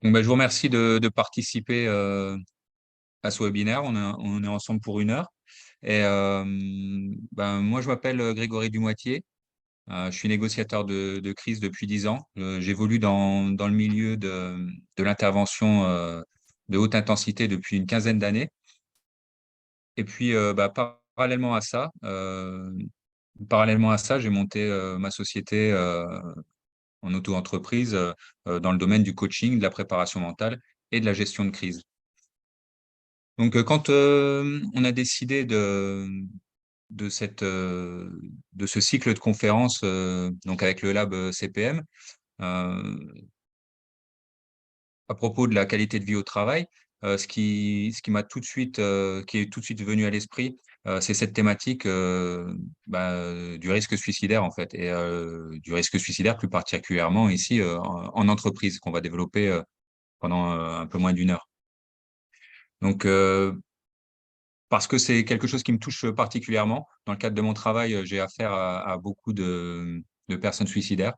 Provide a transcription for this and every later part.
Je vous remercie de participer à ce webinaire. On est ensemble pour 1 heure. Moi, je m'appelle Grégory Dumoitier. Je suis négociateur de crise depuis 10 ans. J'évolue dans le milieu de l'intervention de haute intensité depuis une quinzaine d'années. Et puis, parallèlement à ça, j'ai monté ma société en auto-entreprise dans le domaine du coaching, de la préparation mentale et de la gestion de crise. Quand on a décidé de de ce cycle de conférences, donc avec le lab CPM, euh, à propos de la qualité de vie au travail, ce qui m'a tout de suite, qui est tout de suite venu à l'esprit, c'est cette thématique du risque suicidaire en fait, et du risque suicidaire plus particulièrement ici en entreprise qu'on va développer pendant un peu moins d'1 heure. Donc, parce que c'est quelque chose qui me touche particulièrement. Dans le cadre de mon travail, j'ai affaire à beaucoup de personnes suicidaires.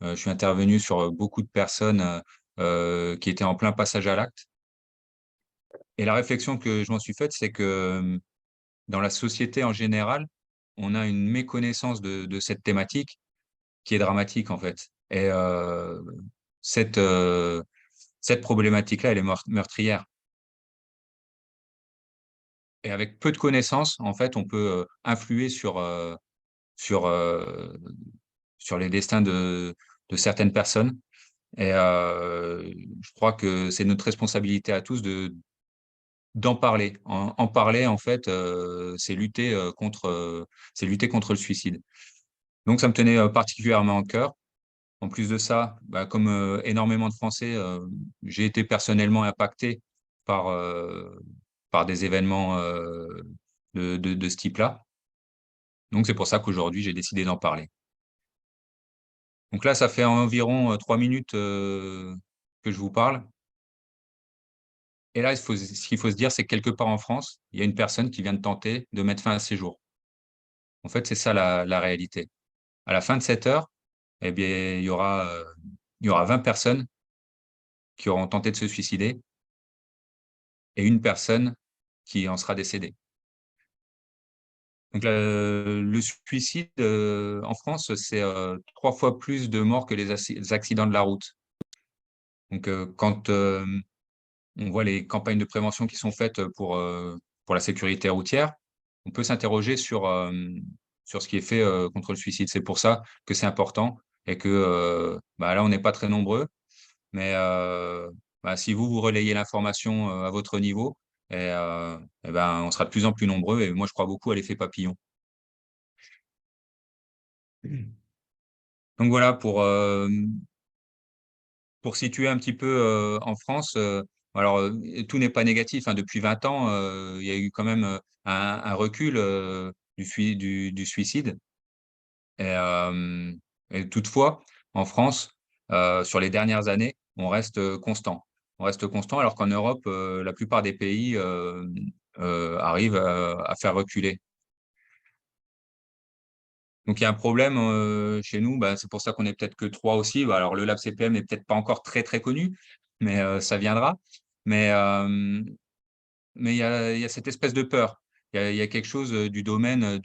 Je suis intervenu sur beaucoup de personnes qui étaient en plein passage à l'acte. Et la réflexion que je m'en suis faite, c'est que dans la société en général, on a une méconnaissance de cette thématique qui est dramatique en fait. Et cette, euh, cette problématique-là, elle est meurtrière. Et avec peu de connaissances, en fait, on peut influer sur, sur les destins de certaines personnes. Et je crois que c'est notre responsabilité à tous d'en parler. En parler, en fait, c'est lutter contre le suicide. Donc, ça me tenait particulièrement à cœur. En plus de ça, comme énormément de Français, j'ai été personnellement impacté par, euh, par des événements de ce type-là. Donc, c'est pour ça qu'aujourd'hui, j'ai décidé d'en parler. Donc là, ça fait environ 3 minutes que je vous parle. Et là, ce qu'il faut se dire, c'est que quelque part en France, il y a une personne qui vient de tenter de mettre fin à ses jours. En fait, c'est ça la réalité. À la fin de cette heure, eh bien, il y aura 20 personnes qui auront tenté de se suicider et une personne qui en sera décédée. Donc, le suicide en France, c'est 3 fois plus de morts que les accidents de la route. Donc, quand on voit les campagnes de prévention qui sont faites pour la sécurité routière, on peut s'interroger sur ce qui est fait contre le suicide. C'est pour ça que c'est important et que là, on n'est pas très nombreux, mais si vous relayez l'information à votre niveau, on sera de plus en plus nombreux et moi, je crois beaucoup à l'effet papillon. Donc voilà, pour situer un petit peu en France, tout n'est pas négatif, hein. Depuis 20 ans, il y a eu quand même un recul du suicide. Et, et toutefois, en France, sur les dernières années, on reste constant. On reste constant alors qu'en Europe, la plupart des pays arrivent à faire reculer. Donc il y a un problème chez nous, c'est pour ça qu'on est peut-être que 3 aussi. Alors le lab CPM n'est peut-être pas encore très, très connu, mais ça viendra. Mais il y a cette espèce de peur. Il y a quelque chose du domaine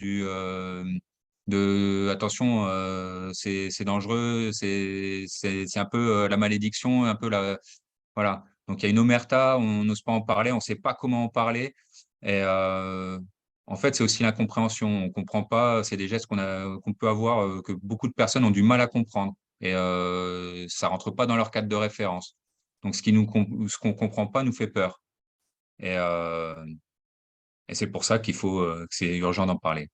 de attention, c'est dangereux, c'est un peu la malédiction, un peu la voilà. Donc il y a une omerta, on n'ose pas en parler, on ne sait pas comment en parler. Et en fait, c'est aussi l'incompréhension. On comprend pas, c'est des gestes qu'on peut avoir, que beaucoup de personnes ont du mal à comprendre. Et ça rentre pas dans leur cadre de référence. Donc ce qu'on comprend pas nous fait peur. Et, euh, et c'est pour ça que c'est urgent d'en parler.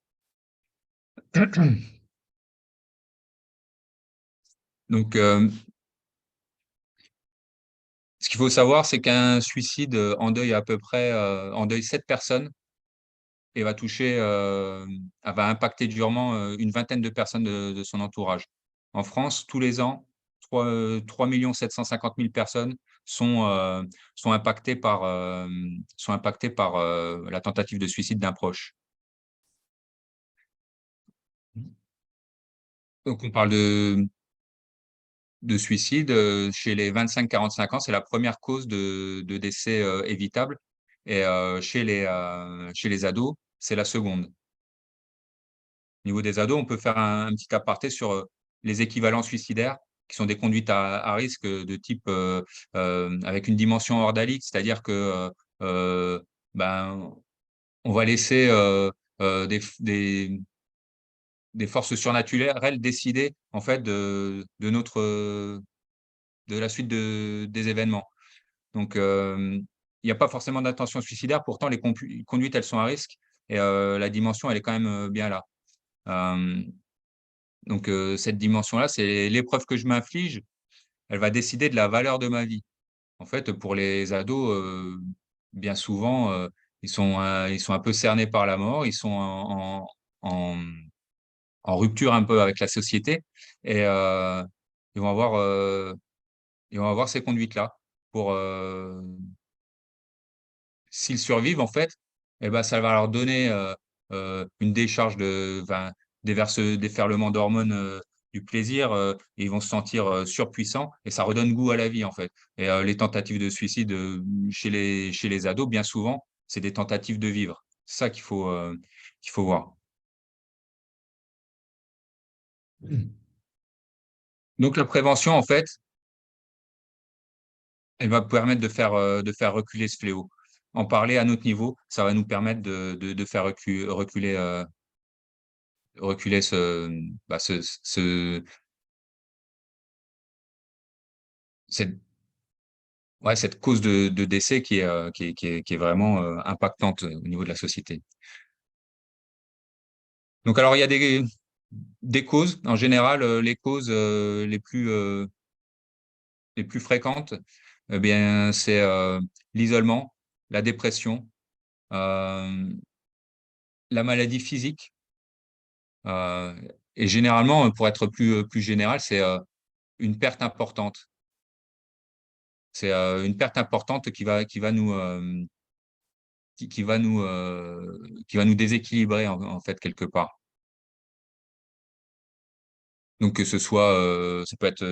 Donc, ce qu'il faut savoir, c'est qu'un suicide endeuille à peu près, endeuille 7 personnes et va impacter durement une vingtaine de personnes de son entourage. En France, tous les ans, 3 750 000 personnes sont, euh, sont impactées par la tentative de suicide d'un proche. Donc, de suicide chez les 25-45 ans. C'est la première cause de décès évitable. Et chez les ados, c'est la seconde. Au niveau des ados, on peut faire un petit aparté sur les équivalents suicidaires, qui sont des conduites à risque de type avec une dimension ordalique, c'est-à-dire que ben, on va laisser des forces surnaturelles décider en fait de la suite des événements. Donc, il n'y a pas forcément d'intention suicidaire, pourtant les conduites, elles sont à risque et la dimension, elle est quand même bien là. Euh, donc, cette dimension-là, c'est l'épreuve que je m'inflige, elle va décider de la valeur de ma vie. En fait, pour les ados, bien souvent, ils sont un peu cernés par la mort, ils sont en, en rupture un peu avec la société et ils vont avoir, euh, ils vont avoir ces conduites-là pour, s'ils survivent, en fait, eh ben, ça va leur donner une décharge des déferlements d'hormones du plaisir. Et ils vont se sentir surpuissants et ça redonne goût à la vie, en fait. Et les tentatives de suicide chez les ados, bien souvent, c'est des tentatives de vivre. C'est ça qu'il faut voir. Donc, la prévention, en fait, elle va permettre de faire reculer ce fléau. En parler à notre niveau, ça va nous permettre de faire reculer, reculer cette, ouais, cette cause de décès qui est vraiment impactante au niveau de la société. Donc, alors, il y a des causes. En général, les causes les plus fréquentes, eh bien, c'est l'isolement, la dépression, euh, la maladie physique. euh, et généralement, pour être plus général, c'est une perte importante. C'est une perte importante qui va qui va nous déséquilibrer en fait quelque part. Donc que ce soit, ça peut être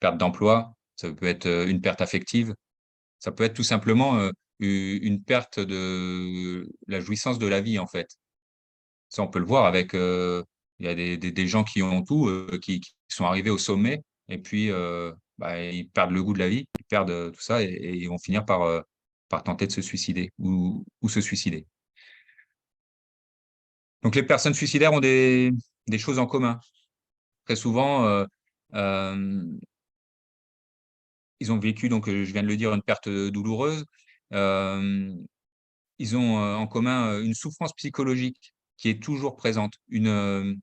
perte d'emploi, ça peut être une perte affective, ça peut être tout simplement une perte de la jouissance de la vie en fait. Ça, on peut le voir avec, il y a des gens qui ont tout, qui sont arrivés au sommet et puis bah, ils perdent le goût de la vie, ils perdent tout ça et ils vont finir par tenter de se suicider ou se suicider. Donc les personnes suicidaires ont des choses en commun. Très souvent, euh, ils ont vécu, donc je viens de le dire, une perte douloureuse. Euh, Ils ont en commun une souffrance psychologique qui est toujours présente, une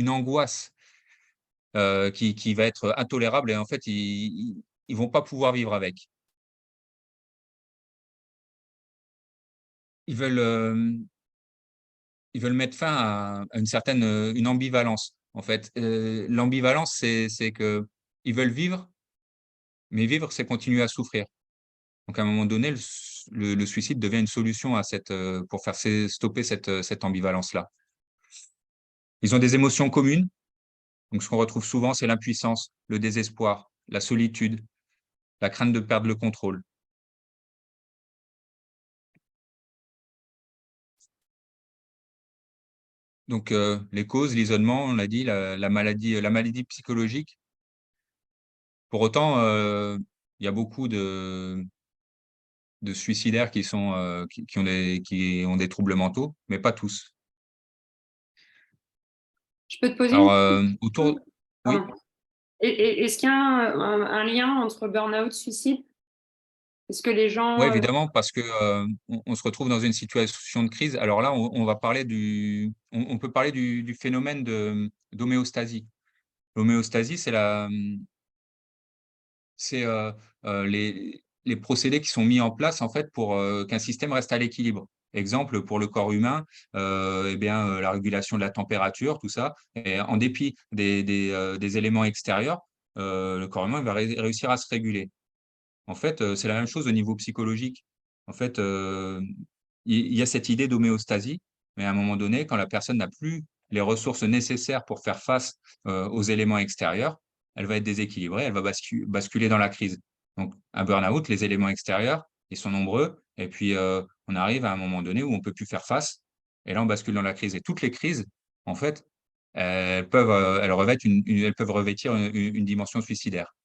angoisse qui va être intolérable et en fait, ils vont pas pouvoir vivre avec. Ils veulent, euh, Ils veulent mettre fin à une certaine une ambivalence. En fait, l'ambivalence, c'est que ils veulent vivre, mais vivre, c'est continuer à souffrir. Donc, à un moment donné, le suicide devient une solution à pour faire stopper cette ambivalence-là. Ils ont des émotions communes. Donc, ce qu'on retrouve souvent, c'est l'impuissance, le désespoir, la solitude, la crainte de perdre le contrôle. Donc, les causes, l'isolement, on l'a dit, la maladie psychologique. Pour autant, il y a beaucoup de suicidaires qui ont des troubles mentaux, mais pas tous. Je peux te poser une Alors, question? oui, Pardon. Est-ce qu'il y a un lien entre burn-out et suicide? Est-ce que les ouais, gens... évidemment, parce que on se retrouve dans une situation de crise. Alors là, on va parler on peut parler du phénomène d'homéostasie. L'homéostasie, c'est les procédés qui sont mis en place en fait pour qu'un système reste à l'équilibre. Exemple, pour le corps humain, eh bien, la régulation de la température, tout ça. Et en dépit des éléments extérieurs, le corps humain va réussir à se réguler. En fait, c'est la même chose au niveau psychologique. En fait, il y a cette idée d'homéostasie, mais à un moment donné, quand la personne n'a plus les ressources nécessaires pour faire face aux éléments extérieurs, elle va être déséquilibrée, elle va basculer dans la crise. Donc, un burn-out, les éléments extérieurs, ils sont nombreux. Et puis, on arrive à un moment donné où on peut plus faire face. Et là, on bascule dans la crise. Et toutes les crises, en fait, elles peuvent revêtir une dimension suicidaire.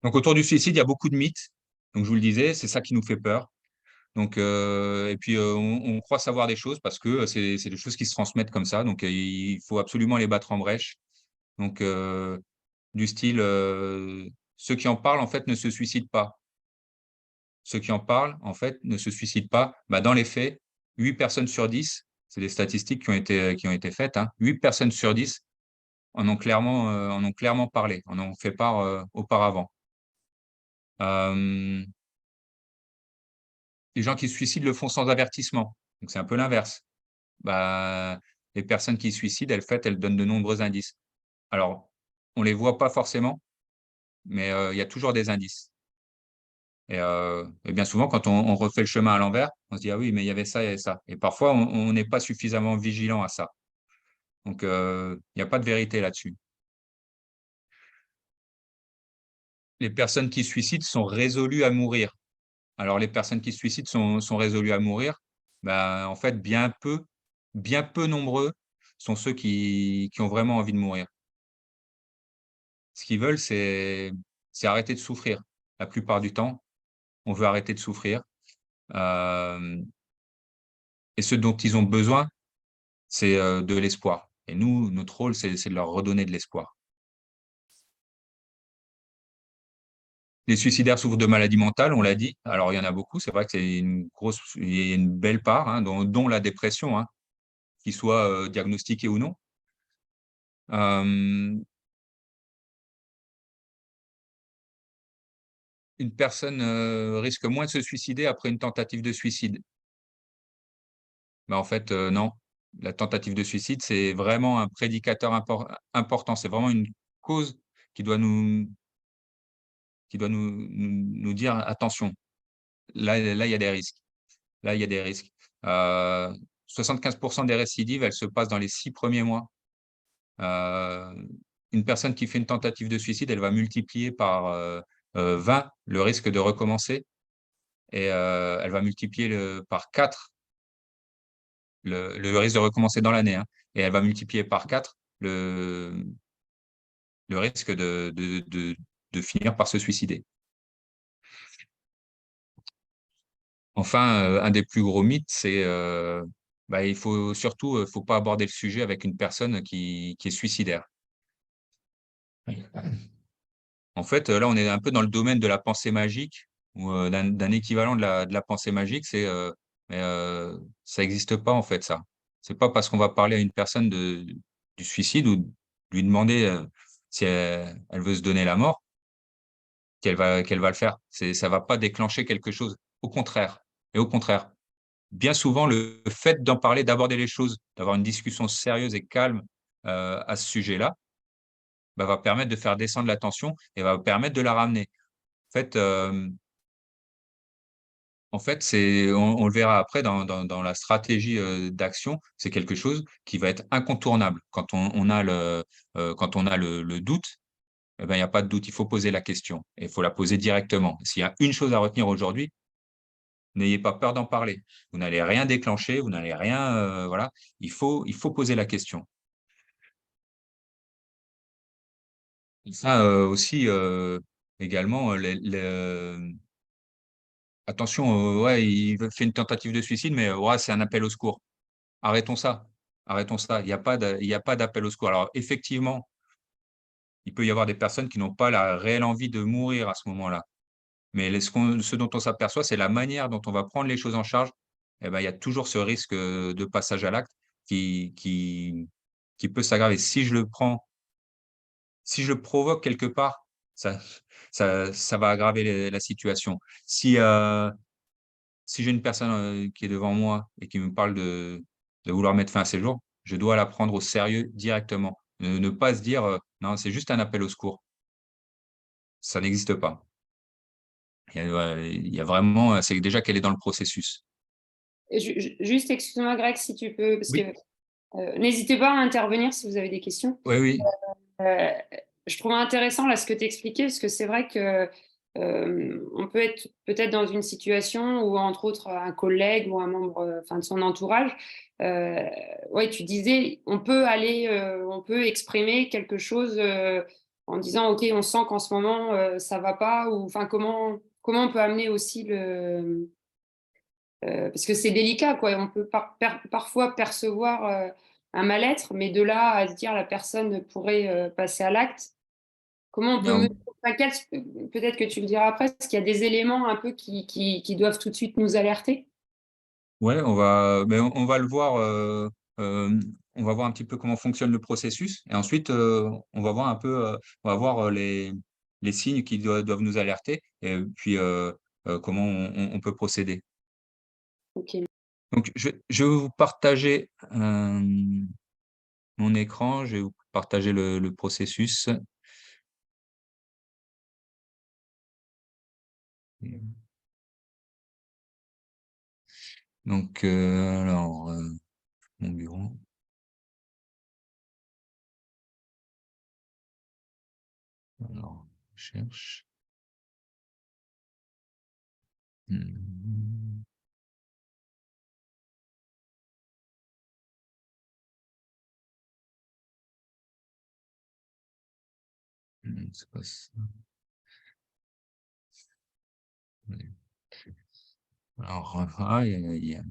Donc, autour du suicide, il y a beaucoup de mythes. Donc, je vous le disais, c'est ça qui nous fait peur. Donc, et puis, on croit savoir des choses parce que c'est des choses qui se transmettent comme ça. Donc, il faut absolument les battre en brèche. Donc, du style, ceux qui en parlent, en fait, ne se suicident pas. Ceux qui en parlent, en fait, ne se suicident pas. Bah, dans les faits, 8 personnes sur 10, c'est des statistiques qui ont été faites, hein, 8 personnes sur 10 en ont clairement parlé, en ont fait part, auparavant. Hem, les gens qui se suicident le font sans avertissement, donc c'est un peu l'inverse. Bah, les personnes qui se suicident, elles donnent de nombreux indices. Alors, on les voit pas forcément, mais il y a toujours des indices. Et bien souvent, quand on refait le chemin à l'envers, on se dit: «Ah oui, mais il y avait ça et ça» et parfois on n'est pas suffisamment vigilant à ça. Donc il y a pas de vérité là-dessus. Les personnes qui se suicident sont résolues à mourir. Alors les personnes qui se suicident sont résolues à mourir, bah, en fait, bien peu nombreux sont ceux qui ont vraiment envie de mourir. Ce qu'ils veulent, c'est arrêter de souffrir. La plupart du temps, on veut arrêter de souffrir, hem et ce dont ils ont besoin, c'est, de l'espoir et nous, notre rôle, c'est de leur redonner de l'espoir. Les suicidaires souffrent de maladies mentales, on l'a dit. Alors il y en a beaucoup, c'est vrai que c'est il y a une belle part, hein, dont la dépression, hein, qu'il soit, diagnostiquée ou non. Hem, une personne, risque moins de se suicider après une tentative de suicide. Mais en fait, non. La tentative de suicide, c'est vraiment un prédicateur important. C'est vraiment une cause qui doit nous dire: «Attention, là, il y a des risques. Là, il y a des risques». Heu, 75 des récidives, elles se passent dans les 6 premiers mois. Heu, une personne qui fait une tentative de suicide, elle va multiplier par, 20 le risque de recommencer et elle va multiplier par 4 le risque de recommencer dans l'année, hein, et elle va multiplier par 4 le risque de finir par se suicider. Enfin, un des plus gros mythes, c'est, bah, il faut surtout, faut pas aborder le sujet avec une personne qui est suicidaire. En fait, là, on est un peu dans le domaine de la pensée magique ou, d'un équivalent de la pensée magique, mais, ça existe pas en fait ça. C'est pas parce qu'on va parler à une personne du suicide ou de lui demander, si elle veut se donner la mort, qu'elle va le faire. Ça va pas déclencher quelque chose. Au contraire et au contraire. Bien souvent, le fait d'en parler, d'aborder les choses, d'avoir une discussion sérieuse et calme, à ce sujet-là, bah, va permettre de faire descendre la tension et va permettre de la ramener. En fait, on le verra après dans la stratégie, d'action, c'est quelque chose qui va être incontournable. Quand on a le doute, eh ben, il y a pas de doute, il faut poser la question et il faut la poser directement. S'il y a une chose à retenir aujourd'hui, n'ayez pas peur d'en parler. Vous n'allez rien déclencher, vous n'allez rien, voilà. Il faut poser la question. Et ça, aussi, également, attention, ouais, il fait une tentative de suicide, mais ouais, c'est un appel au secours. Arrêtons ça, arrêtons ça. Il y a pas d'appel au secours. Alors effectivement, il peut y avoir des personnes qui n'ont pas la réelle envie de mourir à ce moment-là. Mais ce dont on s'aperçoit, c'est la manière dont on va prendre les choses en charge. Et ben, il y a toujours ce risque, de passage à l'acte qui qui qui peut s'aggraver. Si je le provoque quelque part, ça ça va aggraver la situation. Si j'ai une personne, qui est devant moi et qui me parle de vouloir mettre fin à ses jours, je dois la prendre au sérieux directement. Ne pas se dire, «Non, c'est juste un appel au secours». Ça n'existe pas. Il y a vraiment, c'est déjà qu'elle est dans le processus. Juste, excuse-moi, Greg, si tu peux, parce que Oui. N'hésitez pas à intervenir si vous avez des questions. Oui, oui. Euh, je trouve intéressant là ce que tu expliquais, parce que c'est vrai que on peut être peut-être dans une situation où, entre autres, un collègue ou un membre enfin, de son entourage, ouais, tu disais, on peut exprimer quelque chose en disant, OK, on sent qu'en ce moment, ça va pas, ou enfin, comment on peut amener aussi parce que c'est délicat, quoi. On peut parfois percevoir un mal-être, mais de là à se dire la personne pourrait passer à l'acte, comment on peut Non. enfin, peut-être que tu le diras après, parce qu'il y a des éléments un peu qui doivent tout de suite nous alerter. Ouais, on va le voir. On va voir un petit peu comment fonctionne le processus, et ensuite on va voir un peu, on va voir les signes qui doivent nous alerter, et puis comment on peut procéder. OK. Donc, je vais vous partager mon écran, je vais vous partager le processus. Donc, alors, mon bureau. Alors, je cherche. Hmm. C'est pas ça. Ouais. Alors, aïe, aïe, aïe.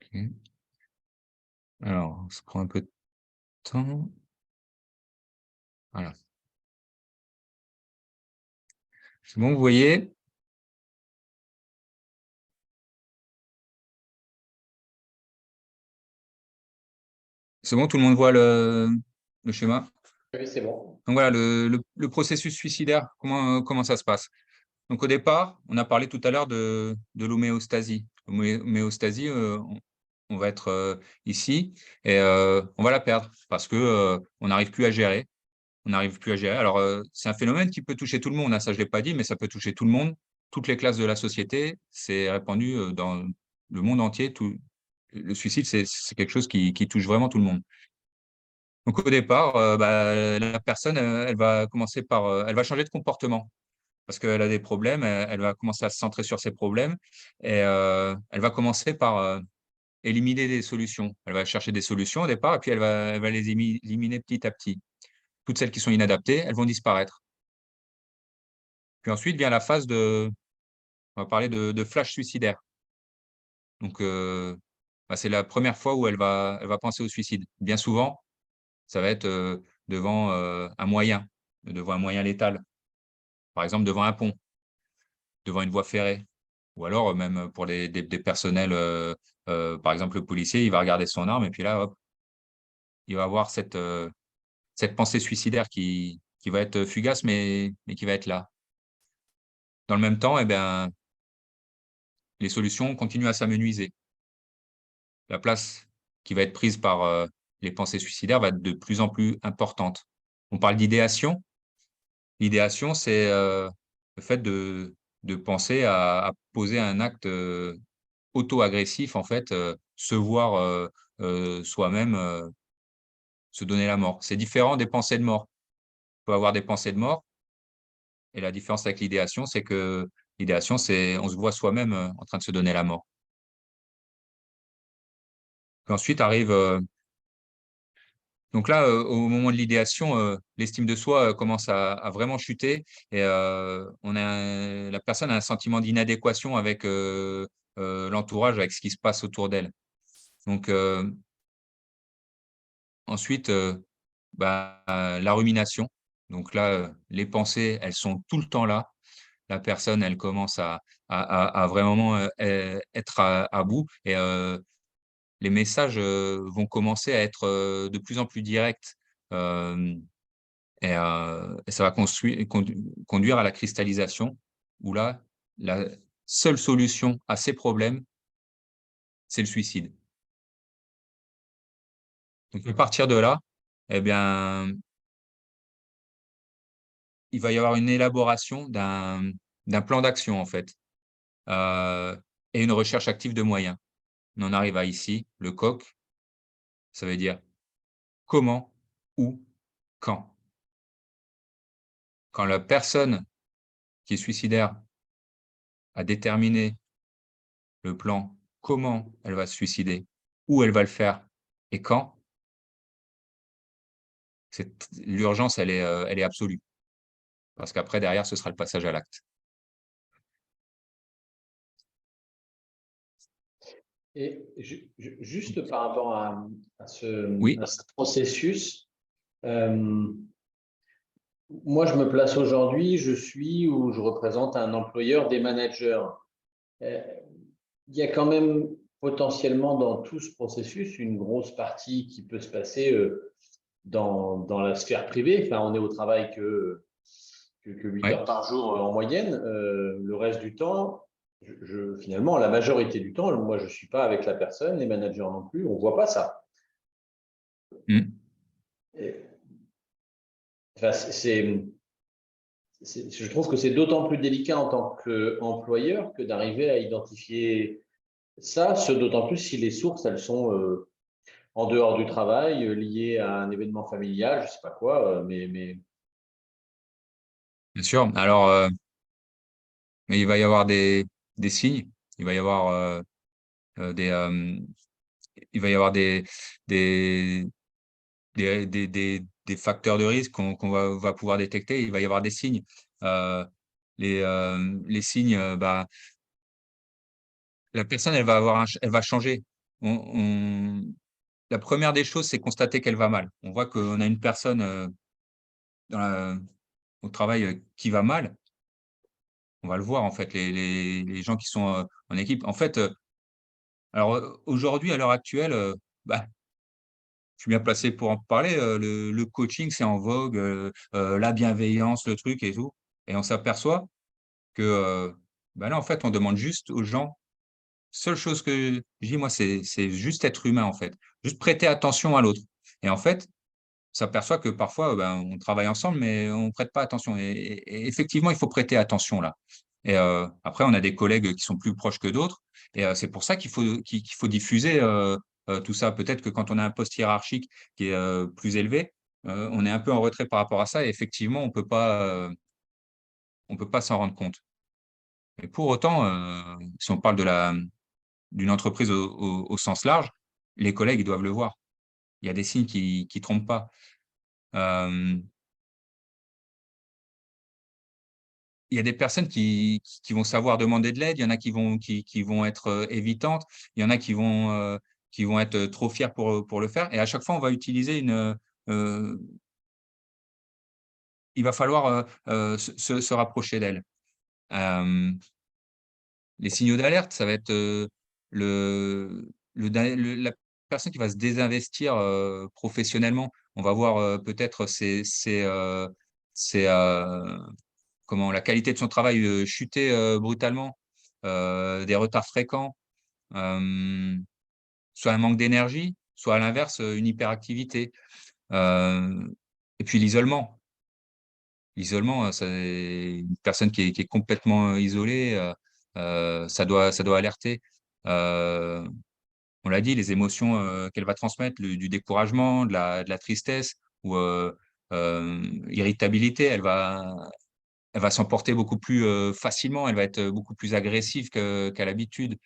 Ok. Alors, ça prend un peu de temps. Voilà. C'est bon, vous voyez? C'est bon, tout le monde voit le schéma? Oui, c'est bon. Donc voilà, le processus suicidaire, comment ça se passe? Donc au départ, on a parlé tout à l'heure de l'homéostasie. L'homéostasie, on va être ici, et on va la perdre parce que on n'arrive plus à gérer. On n'arrive plus à gérer. Alors, c'est un phénomène qui peut toucher tout le monde, hein, ça je l'ai pas dit, mais ça peut toucher tout le monde, toutes les classes de la société. C'est répandu dans le monde entier. Le suicide, c'est quelque chose qui touche vraiment tout le monde. Donc au départ, la personne, elle va commencer par, elle va changer de comportement parce qu'elle a des problèmes. Elle va commencer à se centrer sur ses problèmes, et elle va commencer par éliminer des solutions. Elle va chercher des solutions au départ, et puis elle va les éliminer petit à petit. Toutes celles qui sont inadaptées, elles vont disparaître. Puis ensuite vient la phase on va parler de flash suicidaire. Donc, c'est la première fois où elle va penser au suicide. Bien souvent, ça va être devant devant un moyen létal. Par exemple, devant un pont, devant une voie ferrée, ou alors même pour des personnels, par exemple le policier, il va regarder son arme, et puis là, hop, il va avoir cette pensée suicidaire qui va être fugace, mais qui va être là. Dans le même temps, eh bien, les solutions continuent à s'amenuiser. La place qui va être prise par les pensées suicidaires va être de plus en plus importante. On parle d'idéation. L'idéation, c'est le fait de penser à poser un acte auto-agressif, en fait, se voir soi-même se donner la mort. C'est différent des pensées de mort. On peut avoir des pensées de mort, et la différence avec l'idéation, c'est que l'idéation, c'est on se voit soi-même en train de se donner la mort. Puis ensuite arrive donc là, au moment de l'idéation, l'estime de soi commence à vraiment chuter, et la personne a un sentiment d'inadéquation avec l'entourage, avec ce qui se passe autour d'elle. Donc ensuite, la rumination. Donc là, les pensées, elles sont tout le temps là. La personne, elle commence à vraiment être à bout, et les messages vont commencer à être de plus en plus directs. Hem et ça va conduire à la cristallisation, où là, la seule solution à ses problèmes, c'est le suicide. Donc à partir de là, eh bien, il va y avoir une élaboration d'un plan d'action, en fait, et une recherche active de moyens. On en arrive à ici, le COC, ça veut dire comment, où, quand. Quand la personne qui est suicidaire a déterminé le plan, comment elle va se suicider, où elle va le faire et quand, l'urgence, elle est absolue. Parce qu'après, derrière, ce sera le passage à l'acte. Et juste par rapport Oui, à ce processus, euh, moi, je me place aujourd'hui, je suis ou je représente un employeur des managers. Euh, Il y a quand même potentiellement dans tout ce processus une grosse partie qui peut se passer dans la sphère privée. Enfin, on est au travail que 8 ouais, heures par jour en moyenne. Le reste du temps, finalement, la majorité du temps, moi, je ne suis pas avec la personne, les managers non plus, on ne voit pas ça. mmh, Et, enfin, je trouve que c'est d'autant plus délicat en tant qu'employeur que d'arriver à identifier ça, d'autant plus si les sources, elles sont en dehors du travail, liées à un événement familial, je ne sais pas quoi, mais bien sûr. Alors, mais il va y avoir des signes, il va y avoir, des, il va y avoir des des facteurs de risque qu'on va pouvoir détecter. Il va y avoir des signes. Heu, les signes, bah, la personne, elle va avoir elle va changer. On La première des choses, c'est constater qu'elle va mal. On voit qu'on a une personne, dans la au travail, qui va mal. On va le voir, en fait, les gens qui sont, en équipe. En fait, alors, aujourd'hui, à l'heure actuelle, bah, je suis bien placé pour en parler, le coaching, c'est en vogue, la bienveillance, le truc et tout, et on s'aperçoit que, bah, là, en fait, on demande juste aux gens, seule chose que je dis moi, c'est juste être humain, en fait, juste prêter attention à l'autre, et en fait, on s'aperçoit que parfois, ben, on travaille ensemble, mais on prête pas attention, et effectivement, il faut prêter attention là, et après on a des collègues qui sont plus proches que d'autres, et c'est pour ça qu'il faut diffuser, tout ça. Peut-être que quand on a un poste hiérarchique qui est, plus élevé, on est un peu en retrait par rapport à ça, et effectivement, on peut pas s'en rendre compte. Mais pour autant, si on parle d'une entreprise au sens large, les collègues, ils doivent le voir. Il y a des signes qui trompent pas. Hem Il y a des personnes qui vont savoir demander de l'aide, il y en a qui vont être, évitantes, il y en a qui vont être, trop fiers pour le faire, et à chaque fois on va utiliser il va falloir, se rapprocher d'elles. Hem, les signaux d'alerte, ça va être, la personne qui va se désinvestir, professionnellement. On va voir, peut-être ses, comment la qualité de son travail, chuter, brutalement, des retards fréquents, hem, soit un manque d'énergie, soit à l'inverse, une hyperactivité, heu et puis l'isolement. L'isolement, c'est une personne qui est complètement, isolée, ça doit alerter. Heu, on l'a dit, les émotions, qu'elle va transmettre, du découragement, de la tristesse ou, irritabilité, elle va s'emporter beaucoup plus, facilement, elle va être, beaucoup plus agressive qu'à l'habitude.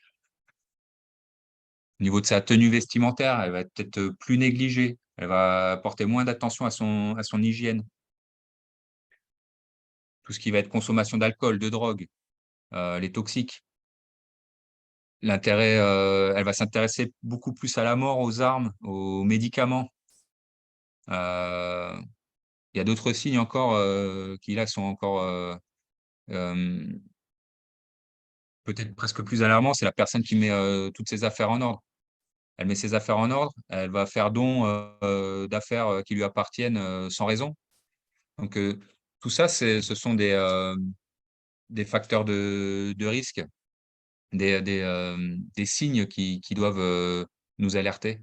Au niveau de sa tenue vestimentaire, elle va être peut-être, plus négligée. Elle va porter moins d'attention à son hygiène. Tout ce qui va être consommation d'alcool, de drogue, les toxiques. Elle va s'intéresser beaucoup plus à la mort, aux armes, aux médicaments. Heu, il y a d'autres signes encore, qui là sont encore, hem, peut-être presque plus alarmants. C'est la personne qui met, toutes ses affaires en ordre. Elle met ses affaires en ordre, elle va faire don, d'affaires, qui lui appartiennent, sans raison. Donc, tout ça, ce sont des facteurs de risque. des signes qui doivent nous alerter.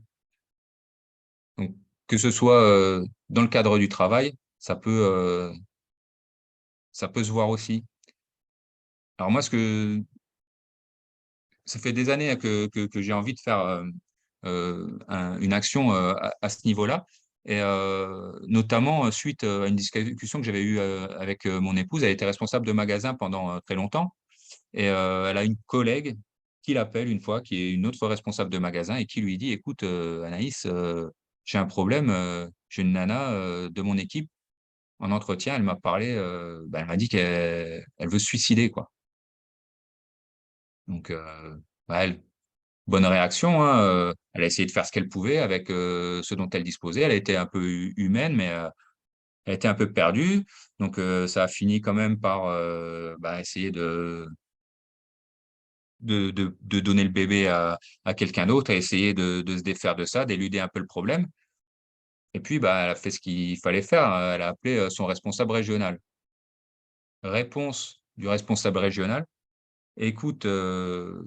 Donc, que ce soit dans le cadre du travail, ça peut se voir aussi. Alors moi, ça fait des années que j'ai envie de faire une action à ce niveau-là. Et notamment suite à une discussion que j'avais eue avec mon épouse. Elle était responsable de magasin pendant très longtemps. Et elle a une collègue qui l'appelle une fois, qui est une autre responsable de magasin et qui lui dit: «Écoute, Anaïs, j'ai un problème, j'ai une nana de mon équipe en entretien, elle m'a parlé, elle m'a dit qu'elle veut se suicider, quoi». Donc elle bonne réaction, hein, elle a essayé de faire ce qu'elle pouvait avec ce dont elle disposait. Elle a été un peu humaine, mais elle était un peu perdue. Donc ça a fini quand même par essayer de donner le bébé à quelqu'un d'autre, à essayer de se défaire de ça, d'éluder un peu le problème. Et puis, elle a fait ce qu'il fallait faire, elle a appelé son responsable régional. Réponse du responsable régional: «Écoute, je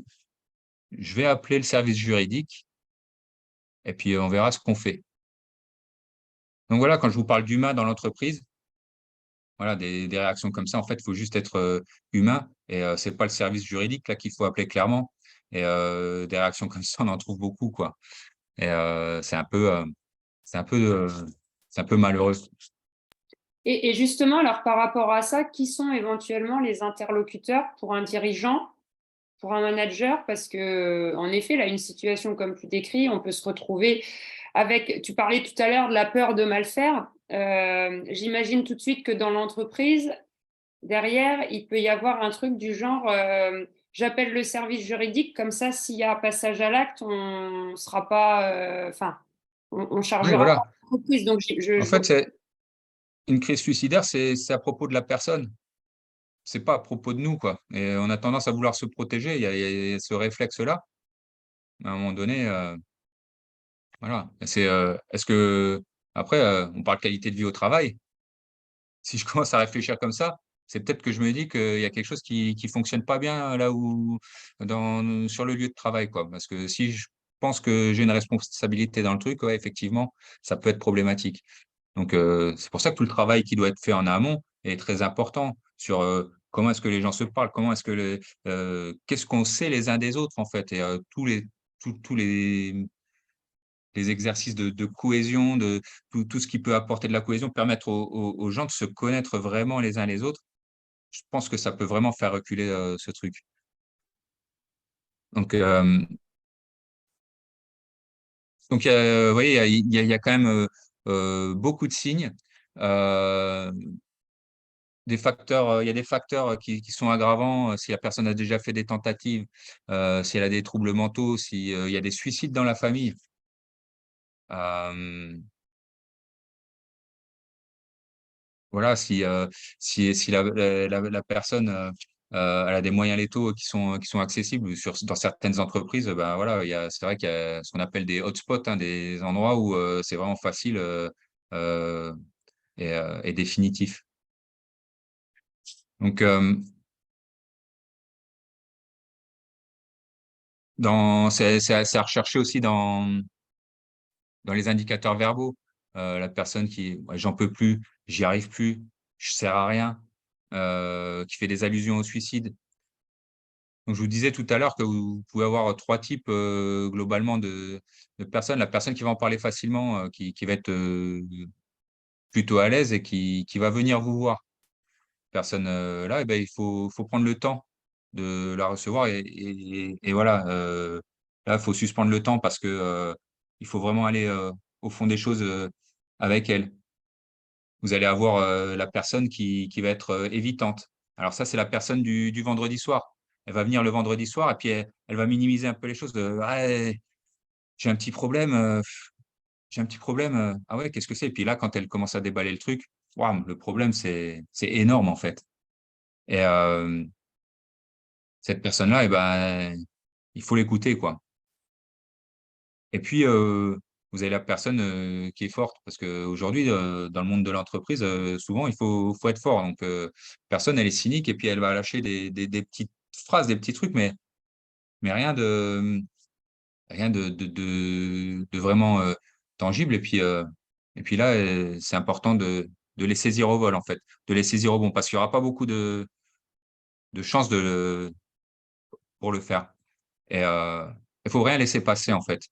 vais appeler le service juridique et puis on verra ce qu'on fait». Donc voilà, quand je vous parle d'humain dans l'entreprise, voilà, des réactions comme ça, en fait, il faut juste être humain et c'est pas le service juridique là qu'il faut appeler clairement. Et des réactions comme ça, on en trouve beaucoup, quoi. Et c'est un peu, c'est un peu malheureux. Et justement, alors par rapport à ça, qui sont éventuellement les interlocuteurs pour un dirigeant, pour un manager? Parce que, en effet, là, une situation comme tu décris, on peut se retrouver avec. Tu parlais tout à l'heure de la peur de mal faire. J'imagine tout de suite que dans l'entreprise, derrière, il peut y avoir un truc du genre j'appelle le service juridique, comme ça, s'il y a passage à l'acte, on ne sera pas. Enfin, on Oui, chargera pas voilà. l'entreprise. Donc, En fait, c'est une crise suicidaire, c'est à propos de la personne. C'est pas à propos de nous, quoi. Et on a tendance à vouloir se protéger. Il y a ce réflexe-là. À un moment donné, voilà. Est-ce que après, on parle qualité de vie au travail. Si je commence à réfléchir comme ça, c'est peut-être que je me dis qu'il y a quelque chose qui fonctionne pas bien là où sur le lieu de travail, quoi. Parce que si je pense que j'ai une responsabilité dans le truc, ouais, effectivement, ça peut être problématique. Donc c'est pour ça que tout le travail qui doit être fait en amont est très important sur, comment est-ce que les gens se parlent, comment est-ce que qu'est-ce qu'on sait les uns des autres, en fait. Et tous les exercices de cohésion, de tout ce qui peut apporter de la cohésion, permettre aux gens de se connaître vraiment les uns les autres. Je pense que ça peut vraiment faire reculer, ce truc. Donc vous voyez, il y a quand même, beaucoup de signes. Heu, il y a des facteurs, qui sont aggravants, si la personne a déjà fait des tentatives, si elle a des troubles mentaux, si, il y a des suicides dans la famille. Hem Voilà, si la personne, elle a des moyens létaux qui sont accessibles dans certaines entreprises, voilà, c'est vrai qu'il y a ce qu'on appelle des hotspots, hein, des endroits où, c'est vraiment facile, heu et définitif. Donc, c'est à rechercher aussi dans les indicateurs verbaux. La personne qui: «Ouais, j'en peux plus, j'y arrive plus, je sers à rien», qui fait des allusions au suicide. Donc je vous disais tout à l'heure que vous pouvez avoir 3 types, globalement de personnes. La personne qui va en parler facilement, qui va être, plutôt à l'aise et qui va venir vous voir. Personne, là, il faut prendre le temps de la recevoir et voilà, là, il faut suspendre le temps parce que, il faut vraiment aller, au fond des choses, avec elle. Vous allez avoir, la personne qui va être, évitante. Alors ça, c'est la personne du vendredi soir. Elle va venir le vendredi soir et puis elle va minimiser un peu les choses, «Ah, j'ai un petit problème, j'ai un petit problème, ah ouais, qu'est-ce que c'est?» Et puis là, quand elle commence à déballer le truc, waouh, le problème, c'est énorme, en fait. Et cette personne-là, il faut l'écouter, quoi. Et puis, vous avez la personne, qui est forte parce qu'aujourd'hui, dans le monde de l'entreprise, souvent, il faut être fort. Donc, personne, elle est cynique et puis elle va lâcher des petites phrases, des petits trucs, mais mais rien de vraiment tangible. Et puis là, c'est important de les saisir au vol, en fait, de les saisir au bon, parce qu'il n'y aura pas beaucoup de chances pour le faire. Et il faut rien laisser passer, en fait.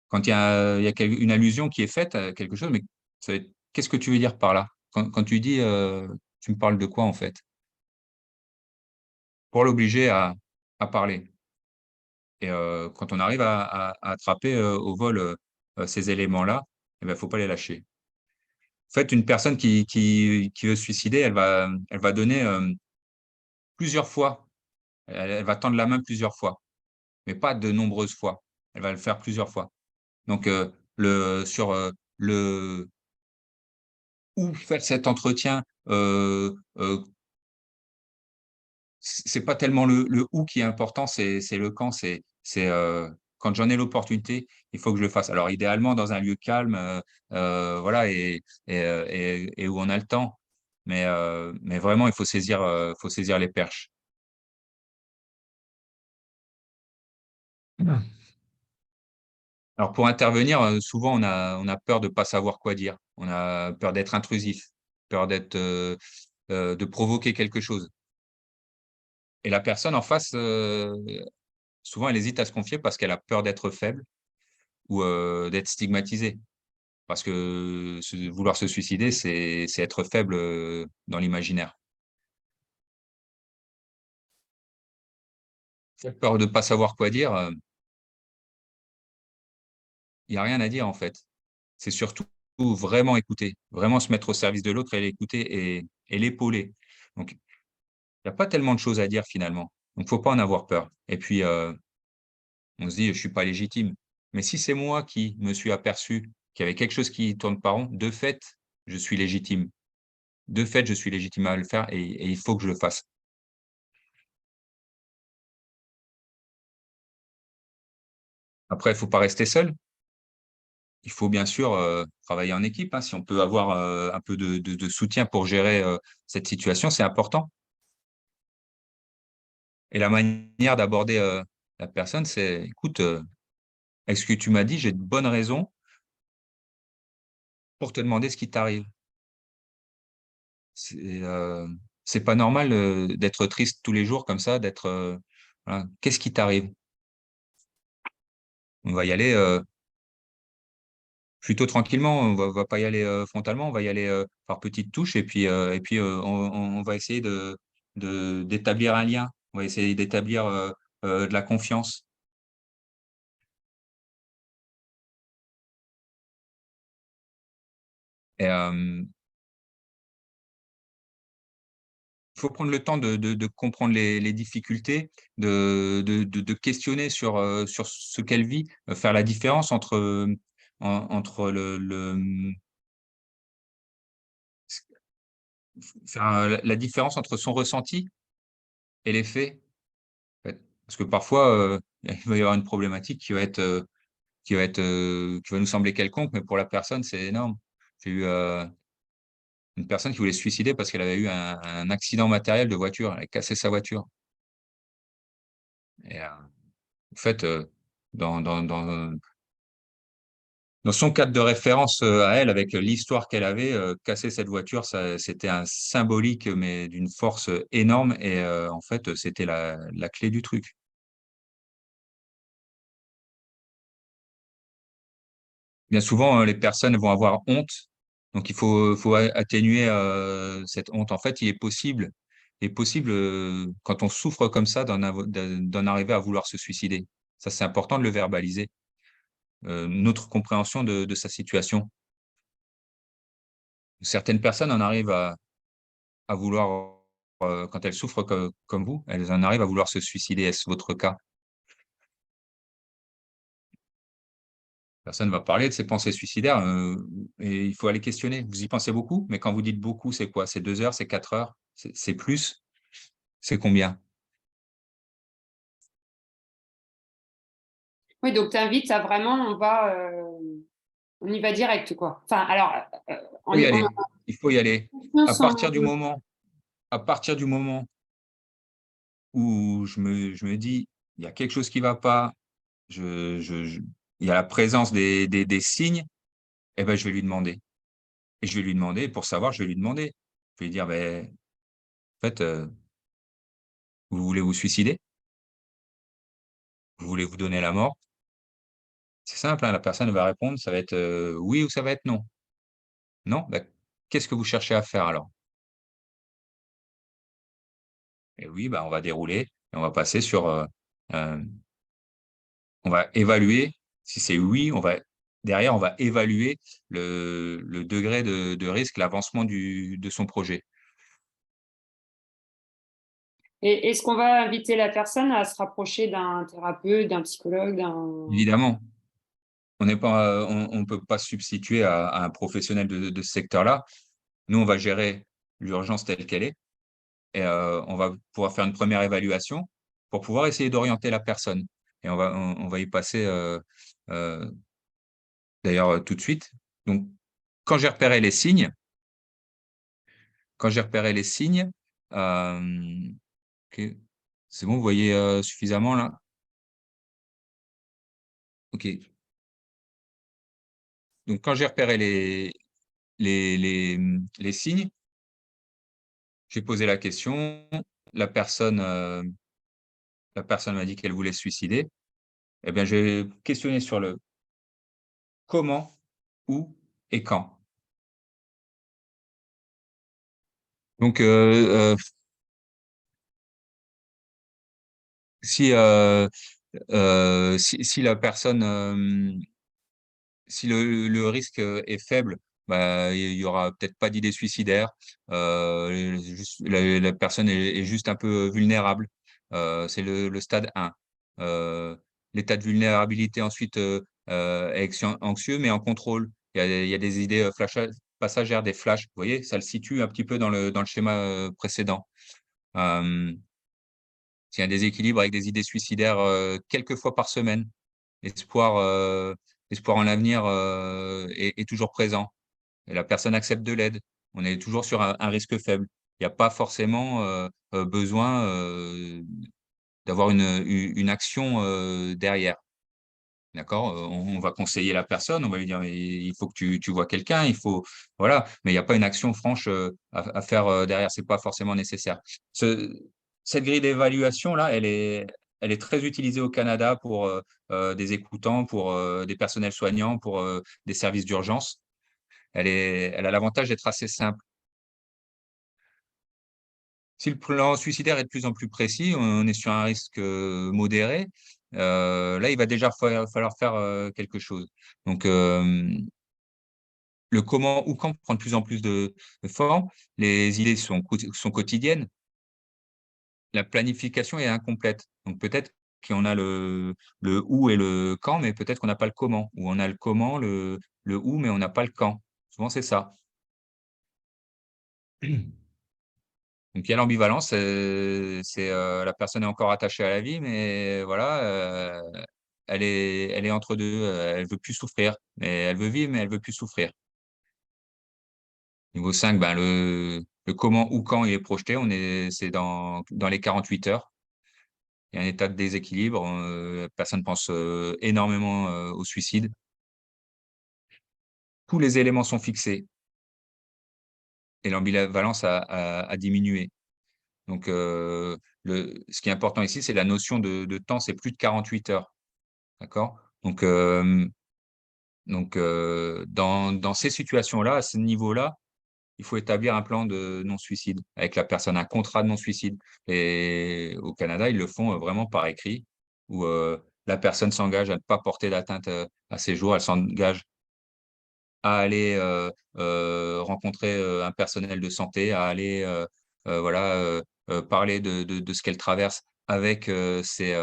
Quand il y a une allusion qui est faite à quelque chose, mais qu'est-ce que tu veux dire par là? Quand tu dis, tu me parles de quoi, en fait? Pour l'obliger à parler. Et quand on arrive à attraper au vol ces éléments-là, il ne faut pas les lâcher. En fait, une personne qui veut se suicider, elle va donner plusieurs fois, elle va tendre la main plusieurs fois, mais pas de nombreuses fois. Elle va le faire plusieurs fois. Donc, sur le où faire cet entretien, c'est pas tellement le où qui est important, c'est le quand. Quand j'en ai l'opportunité, il faut que je le fasse. Alors, idéalement, dans un lieu calme, voilà, et où on a le temps. Mais vraiment, faut saisir les perches. Alors, pour intervenir, souvent, on a peur de pas savoir quoi dire. On a peur d'être intrusif, peur de provoquer quelque chose. Et la personne en face, souvent, elle hésite à se confier parce qu'elle a peur d'être faible ou d'être stigmatisée. Parce que vouloir se suicider, c'est être faible dans l'imaginaire. Cette peur de ne pas savoir quoi dire, il n'y a rien à dire en fait. C'est surtout vraiment écouter, vraiment se mettre au service de l'autre et l'écouter et l'épauler. Donc, il n'y a pas tellement de choses à dire finalement. Donc, faut pas en avoir peur. Et puis, on se dit, je suis pas légitime. Mais si c'est moi qui me suis aperçu qu'il y avait quelque chose qui tourne pas rond, de fait, je suis légitime. De fait, je suis légitime à le faire et il faut que je le fasse. Après, il faut pas rester seul. Il faut bien sûr travailler en équipe, hein. Si on peut avoir un peu de soutien pour gérer cette situation, c'est important. Et la manière d'aborder la personne, c'est, écoute, avec ce que tu m'as dit, j'ai de bonnes raisons pour te demander ce qui t'arrive. C'est c'est pas normal d'être triste tous les jours comme ça, d'être voilà. Qu'est-ce qui t'arrive? On va y aller plutôt tranquillement, on va pas y aller frontalement, on va y aller par petites touches et puis on va essayer d'établir un lien. On va essayer d'établir de la confiance. Et il faut prendre le temps de comprendre les difficultés, de questionner sur ce qu'elle vit, faire la différence entre, entre faire la différence entre son ressenti et les faits, en fait. Parce que parfois, il va y avoir une problématique qui va nous sembler quelconque, mais pour la personne, c'est énorme. J'ai eu une personne qui voulait se suicider parce qu'elle avait eu un accident matériel de voiture. Elle a cassé sa voiture. Et en fait, dans son cadre de référence à elle, avec l'histoire qu'elle avait, casser cette voiture, c'était un symbolique, mais d'une force énorme. Et en fait, c'était la clé du truc. Bien souvent, les personnes vont avoir honte, donc faut atténuer cette honte. En fait, il est possible quand on souffre comme ça, d'en arriver à vouloir se suicider. Ça, c'est important de le verbaliser, notre compréhension de sa situation. Certaines personnes en arrivent à vouloir, quand elles souffrent comme vous, elles en arrivent à vouloir se suicider. Est-ce votre cas? Personne va parler de ses pensées suicidaires, et il faut aller questionner. Vous y pensez beaucoup? Mais quand vous dites beaucoup, c'est quoi? C'est 2 heures, c'est 4 heures? C'est plus? C'est combien? Oui, donc tu invites à vraiment, on y va direct, quoi. Enfin, alors, Il faut y on aller, il faut y aller. À confiance partir du moment à partir du moment où je me dis: il y a quelque chose qui ne va pas, il y a la présence des signes, eh ben, je vais lui demander. Et je vais lui demander, pour savoir, je vais lui demander. Je vais lui dire, ben, en fait, vous voulez vous suicider? Vous voulez vous donner la mort? C'est simple, hein, la personne va répondre, ça va être oui ou ça va être non. Non? Ben, qu'est-ce que vous cherchez à faire alors? Et oui, ben, on va dérouler et on va passer sur, euh, on va évaluer. Si c'est oui, derrière, on va évaluer le degré de risque, l'avancement de son projet. Et est-ce qu'on va inviter la personne à se rapprocher d'un thérapeute, d'un psychologue, Évidemment, on n'est pas, on peut pas se substituer à un professionnel de ce secteur-là. Nous, on va gérer l'urgence telle qu'elle est et on va pouvoir faire une première évaluation pour pouvoir essayer d'orienter la personne et on va y passer, heu, d'ailleurs, tout de suite. Donc quand j'ai repéré les signes quand j'ai repéré les signes, OK, c'est bon, vous voyez, suffisamment là? OK. Donc quand j'ai repéré les signes, j'ai posé la question, la personne, heu, la personne m'a dit qu'elle voulait se suicider. Eh bien, j'ai questionné sur le comment, où et quand. Donc, si, si la personne, si le risque, est faible, bah, il y aura peut-être pas d'idée suicidaire, juste la personne est juste un peu vulnérable, c'est le stade 1. Heu, L'état de vulnérabilité ensuite, est anxieux mais en contrôle. Il y a des idées, passagères, des flashs, vous voyez? Ça le situe un petit peu dans le schéma, précédent. Hem, S'il y a un déséquilibre avec des idées suicidaires, quelques fois par semaine. L'espoir, l'espoir en l'avenir, est toujours présent et la personne accepte de l'aide. On est toujours sur un risque faible. Il y a pas forcément, besoin, d'avoir une action, derrière. D'accord? On va conseiller la personne, on va lui dire: «Mais il faut que tu vois quelqu'un, il faut» voilà, mais il y a pas une action franche, à faire, derrière, c'est pas forcément nécessaire. Ce Cette grille d'évaluation-là, elle est très utilisée au Canada pour, des écoutants, pour, des personnels soignants, pour, des services d'urgence. Elle a l'avantage d'être assez simple. Si le plan suicidaire est de plus en plus précis, on est sur un risque, modéré, là, il va déjà falloir faire, quelque chose. Donc, le comment ou quand prend de plus en plus de forme. Les idées sont quotidiennes. La planification est incomplète. Donc peut-être qu'on a le où et le quand, mais peut-être qu'on n'a pas le comment. Ou on a le comment, le où, mais on n'a pas le quand. Souvent, c'est ça. Donc il y a l'ambivalence, la personne est encore attachée à la vie, mais voilà, elle est entre 2. Elle veut plus souffrir, mais elle veut vivre, mais elle veut plus souffrir. Niveau 5, ben, le comment ou quand il est projeté, c'est dans les 48 heures. Il y a un état de déséquilibre, la personne pense, énormément, au suicide. Tous les éléments sont fixés et l'ambivalence a diminué. Donc, ce qui est important ici, c'est la notion de temps, c'est plus de 48 heures. D'accord? Donc, dans ces situations-là, à ce niveau-là, il faut établir un plan de non-suicide avec la personne, un contrat de non-suicide et au Canada, ils le font, vraiment par écrit où, la personne s'engage à ne pas porter d'atteinte, à ses jours. Elle s'engage à aller, rencontrer, un personnel de santé, à aller, voilà, parler de ce qu'elle traverse avec ses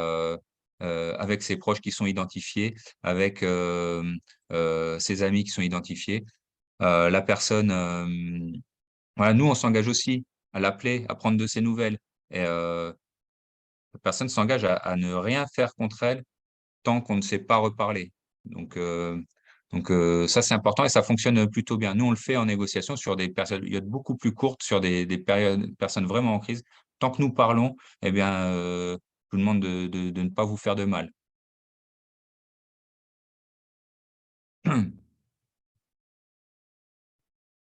proches qui sont identifiés, avec, ses amis qui sont identifiés. La personne, voilà, nous, on s'engage aussi à l'appeler, à prendre de ses nouvelles et la personne s'engage à ne rien faire contre elle tant qu'on ne s'est pas reparlé. Donc ça, c'est important et ça fonctionne, plutôt bien. Nous, on le fait en négociation sur des périodes beaucoup plus courtes, sur des personnes vraiment en crise. Tant que nous parlons, eh bien, Je vous demande de ne pas vous faire de mal.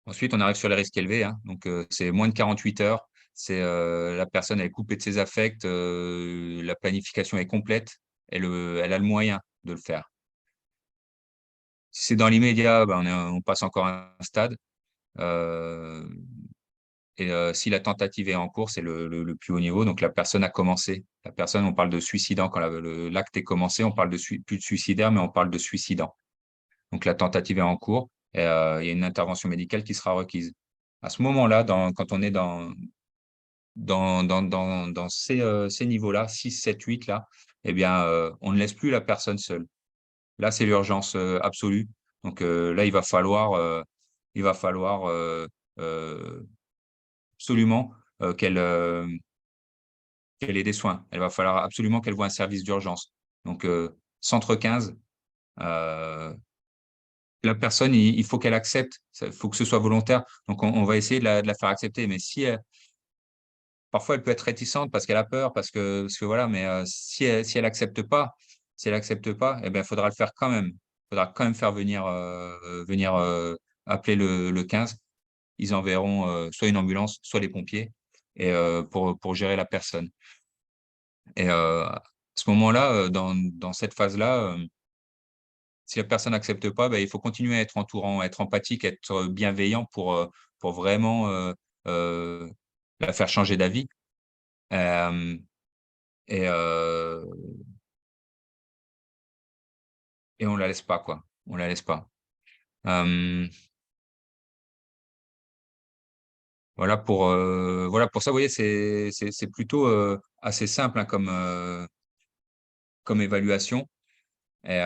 Ensuite, on arrive sur les risques élevés, hein. Donc, c'est moins de 48 heures. C'est la personne elle est coupée de ses affects, la planification est complète, elle a le moyen de le faire. Si c'est dans l'immédiat, ben, on passe encore un stade. Euh, si la tentative est en cours, c'est le plus haut niveau. Donc, la personne a commencé. La personne, on parle de suicidant. Quand l'acte est commencé, on parle de plus de suicidaire, mais on parle de suicidant. Donc, la tentative est en cours et il y a une intervention médicale qui sera requise. À ce moment-là, quand on est dans ces niveaux-là, 6, 7, 8, là, eh bien, on ne laisse plus la personne seule. Là, c'est l'urgence absolue. Donc, là, il va falloir absolument qu'elle ait des soins. Il va falloir absolument qu'elle voie un service d'urgence. Donc, centre 15, la personne, il faut qu'elle accepte. Il faut que ce soit volontaire. Donc, on va essayer de la faire accepter. Mais parfois, elle peut être réticente parce qu'elle a peur, parce que voilà. Mais si elle accepte pas, eh ben, il faudra le faire quand même. Il faudra quand même faire venir, appeler le 15. Ils enverront soit une ambulance, soit les pompiers, et pour gérer la personne. Et à ce moment-là, dans cette phase-là, si la personne n'accepte pas, il faut continuer à être entourant, être empathique, être bienveillant pour vraiment la faire changer d'avis. Euh, et, euh, et on la laisse pas, quoi. On la laisse pas. Euh, voilà pour ça, vous voyez, c'est plutôt assez simple, hein, comme évaluation. Et,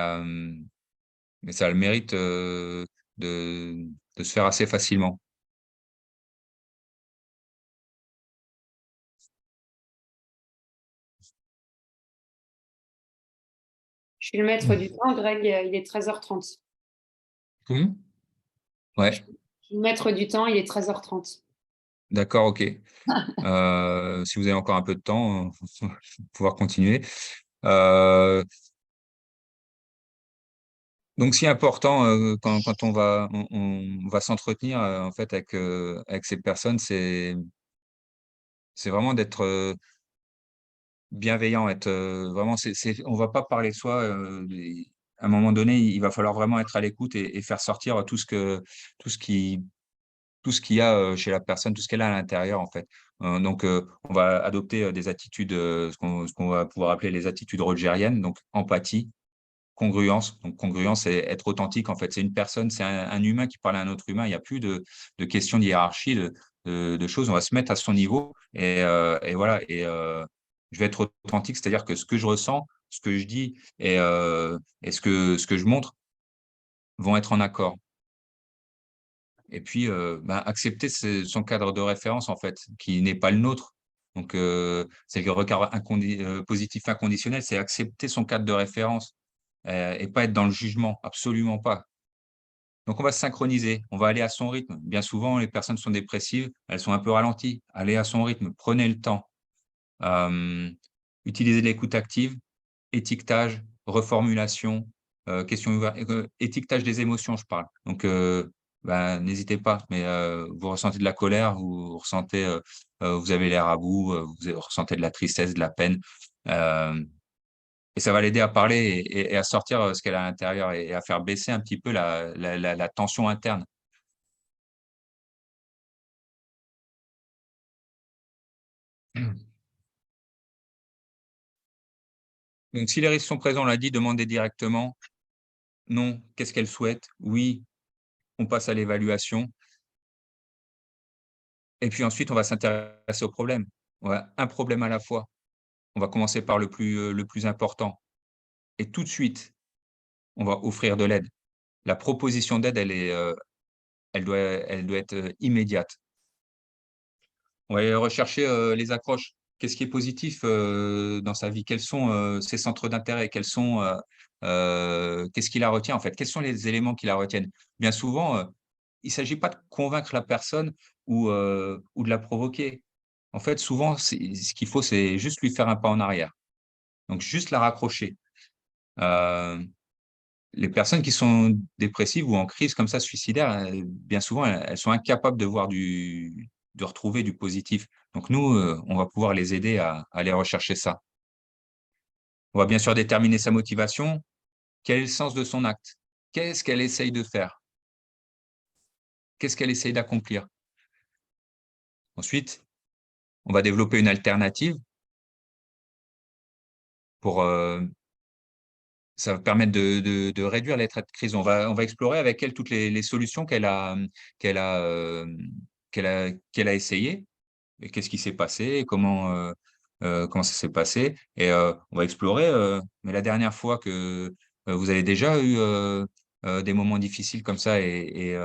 mais ça a le mérite de, de se faire assez facilement. Je suis le maître du temps, Greg, il est 13h30. Mmh. Je Ouais, suis le maître du temps, il est 13h30. d'accord, ok. Si vous avez encore un peu de temps, pouvoir continuer. Euh, donc, si important quand on va s'entretenir en fait avec ces personnes, c'est vraiment d'être bienveillant, être vraiment. On va pas parler de soi. À un moment donné, il va falloir vraiment être à l'écoute et faire sortir tout ce qui tout ce qu'il y a chez la personne, tout ce qu'elle a à l'intérieur, en fait. Donc, on va adopter des attitudes, ce qu'on va pouvoir appeler les attitudes rogériennes, donc empathie, congruence. Donc, congruence, c'est être authentique, en fait. C'est une personne, c'est un humain qui parle à un autre humain. Il n'y a plus de questions de hiérarchie, de choses. On va se mettre à son niveau et voilà. Et je vais être authentique, c'est-à-dire que ce que je ressens, ce que je dis et ce que je montre vont être en accord. Et puis, accepter son cadre de référence, en fait, qui n'est pas le nôtre. Donc, c'est le regard positif inconditionnel, c'est accepter son cadre de référence et pas être dans le jugement, absolument pas. Donc, on va se synchroniser, on va aller à son rythme. Bien souvent, les personnes sont dépressives, elles sont un peu ralenties. Allez à son rythme, prenez le temps. Euh, Utilisez l'écoute active, étiquetage, reformulation, question ouverte, étiquetage des émotions, je parle. Donc, n'hésitez pas, mais vous ressentez de la colère, vous ressentez, vous avez l'air à bout, vous ressentez de la tristesse, de la peine, euh, et ça va l'aider à parler et à sortir ce qu'elle a à l'intérieur et à faire baisser un petit peu la tension interne. Donc, si les risques sont présents, on l'a dit, demandez directement. Non, qu'est-ce qu'elle souhaite? Oui, on passe à l'évaluation. Et puis ensuite, on va s'intéresser au problème. Ouais, un problème à la fois. On va commencer par le plus important. Et tout de suite, on va offrir de l'aide. La proposition d'aide, elle doit être immédiate. On va aller rechercher les accroches. Qu'est-ce qui est positif dans sa vie? Quels sont ses centres d'intérêt? Qu'est-ce qui la retient en fait? Quels sont les éléments qui la retiennent? Bien souvent, il ne s'agit pas de convaincre la personne ou de la provoquer. En fait, souvent, ce qu'il faut, c'est juste lui faire un pas en arrière. Donc, juste la raccrocher. Les personnes qui sont dépressives ou en crise comme ça, suicidaire, bien souvent, elles sont incapables de voir de retrouver du positif. Donc, nous, on va pouvoir les aider à aller rechercher ça. On va bien sûr déterminer sa motivation. Quel est le sens de son acte? Qu'est-ce qu'elle essaye de faire? Qu'est-ce qu'elle essaye d'accomplir? Ensuite, on va développer une alternative pour, ça va permettre de réduire les traits de crise. On va explorer avec elle toutes les solutions qu'elle a, qu'elle a essayées. Et qu'est-ce qui s'est passé? Comment ça s'est passé? Et on va explorer, mais la dernière fois que vous avez déjà eu des moments difficiles comme ça et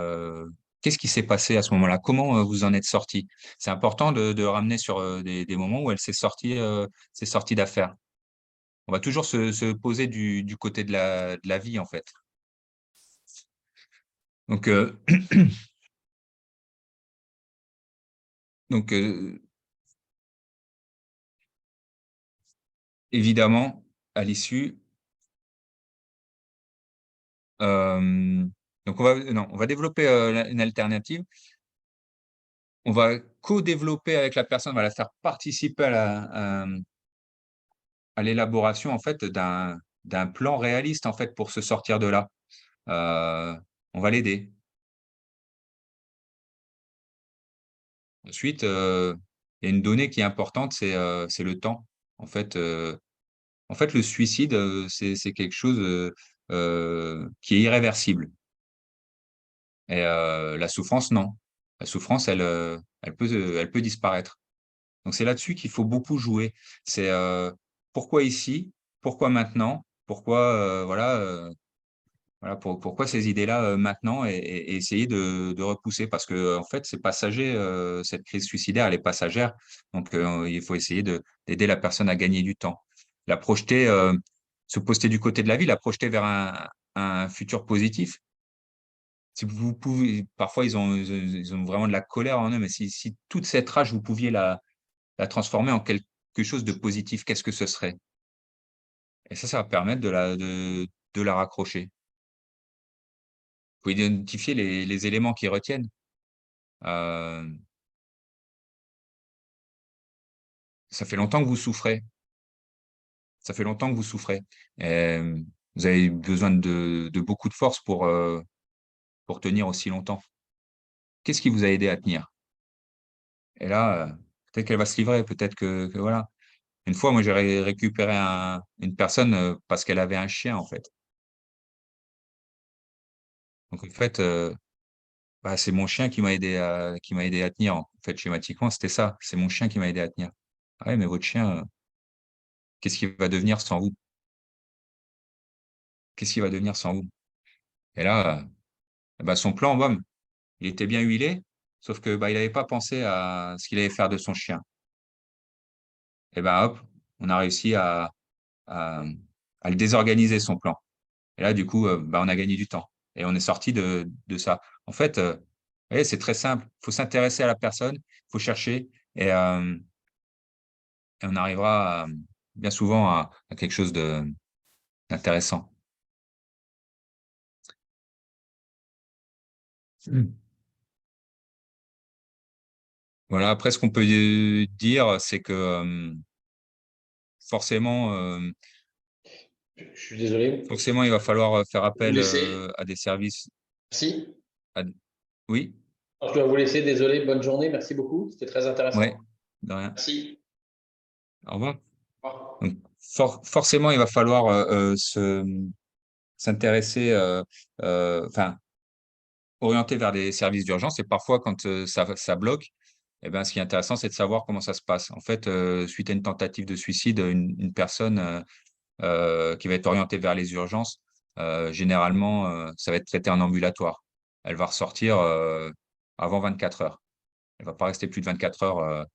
qu'est-ce qui s'est passé à ce moment-là? Comment vous en êtes sorti? C'est important de ramener sur des moments où elle s'est sortie d'affaire. On va toujours se poser du côté de la vie, en fait. Donc, donc évidemment, à l'issue, donc non, on va développer une alternative. On va co-développer avec la personne, on va la faire participer à l'élaboration en fait d'un plan réaliste en fait pour se sortir de là. On va l'aider. Ensuite, il y a une donnée qui est importante, c'est le temps. En fait, le suicide, c'est quelque chose qui est irréversible. Et la souffrance, non. La souffrance, elle peut disparaître. Donc c'est là-dessus qu'il faut beaucoup jouer. C'est pourquoi ici? Pourquoi maintenant? Pourquoi voilà pourquoi ces idées-là maintenant et essayer de repousser parce que en fait c'est passager cette crise suicidaire elle est passagère donc il faut essayer d'aider la personne à gagner du temps, la projeter, se poster du côté de la vie, la projeter vers un futur positif. Si vous pouvez, parfois ils ont vraiment de la colère en eux, mais si toute cette rage vous pouviez la transformer en quelque chose de positif, qu'est-ce que ce serait? Et ça va permettre de la raccrocher. Vous pouvez identifier les éléments qui retiennent. Heu, Ça fait longtemps que vous souffrez. Ça fait longtemps que vous souffrez. Vous avez besoin de beaucoup de force pour tenir aussi longtemps. Qu'est-ce qui vous a aidé à tenir? Et là, peut-être qu'elle va se livrer, peut-être que voilà. Une fois, moi, j'ai récupéré une personne, parce qu'elle avait un chien, en fait. Donc en fait, bah, c'est mon chien qui m'a aidé à tenir, en fait, schématiquement, c'était ça. C'est mon chien qui m'a aidé à tenir. Ah ouais, mais votre chien, qu'est-ce qu'il va devenir sans vous? Qu'est-ce qu'il va devenir sans vous? Et là, bah, son plan, bam, il était bien huilé, sauf que, bah, il avait pas pensé à ce qu'il allait faire de son chien. Et ben, hop, on a réussi à à le désorganiser son plan. Et là, du coup, bah, on a gagné du temps et on est sorti de ça. En fait, vous voyez, c'est très simple. Il faut s'intéresser à la personne, il faut chercher et on arrivera bien souvent à quelque chose d'intéressant. Mmh. Voilà, après ce qu'on peut, dire, c'est que, forcément, Je suis désolé. forcément, il va falloir, faire Je vais vous appel, laisser. à des services Merci. à oui? Je dois vous laisser. Désolé. Bonne journée. Merci beaucoup. C'était très Ouais, intéressant. de rien. Merci. Au revoir. Au revoir. Donc forcément, il va falloir, s'intéresser, enfin, orienter vers des services d'urgence et parfois quand, ça bloque et ben, ce qui est intéressant, c'est de savoir comment ça se passe. En fait, suite à une tentative de suicide, une personne, qui va être orientée vers les urgences, généralement, ça va être traité en ambulatoire. Elle va ressortir, avant 24 heures. Elle va pas rester plus de 24 heures,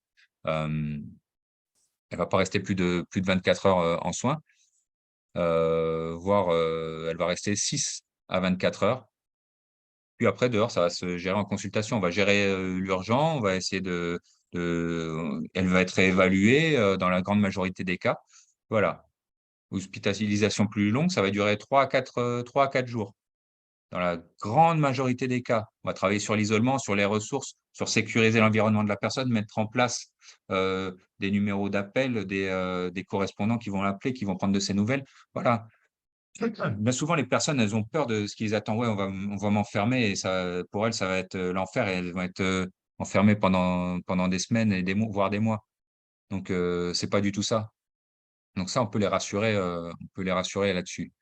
hem, elle va pas rester plus de 24 heures, en soins, voire, elle va rester 6 à 24 heures. Puis après dehors, ça va se gérer en consultation. On va gérer, l'urgent, on va essayer elle va être évaluée, dans la grande majorité des cas. Voilà. Hospitalisation plus longue, ça va durer 3 à 4 jours. Dans la grande majorité des cas, on va travailler sur l'isolement, sur les ressources, sur sécuriser l'environnement de la personne, mettre en place des numéros d'appel, des correspondants qui vont l'appeler, qui vont prendre de ses nouvelles. Voilà. Bien souvent, les personnes, elles ont peur de ce qui les attend. Ouais, on va m'enfermer et ça, pour elles, ça va être l'enfer et elles vont être enfermées pendant des semaines et des mois, voire des mois. Donc, c'est pas du tout ça. Donc ça, on peut les rassurer là-dessus.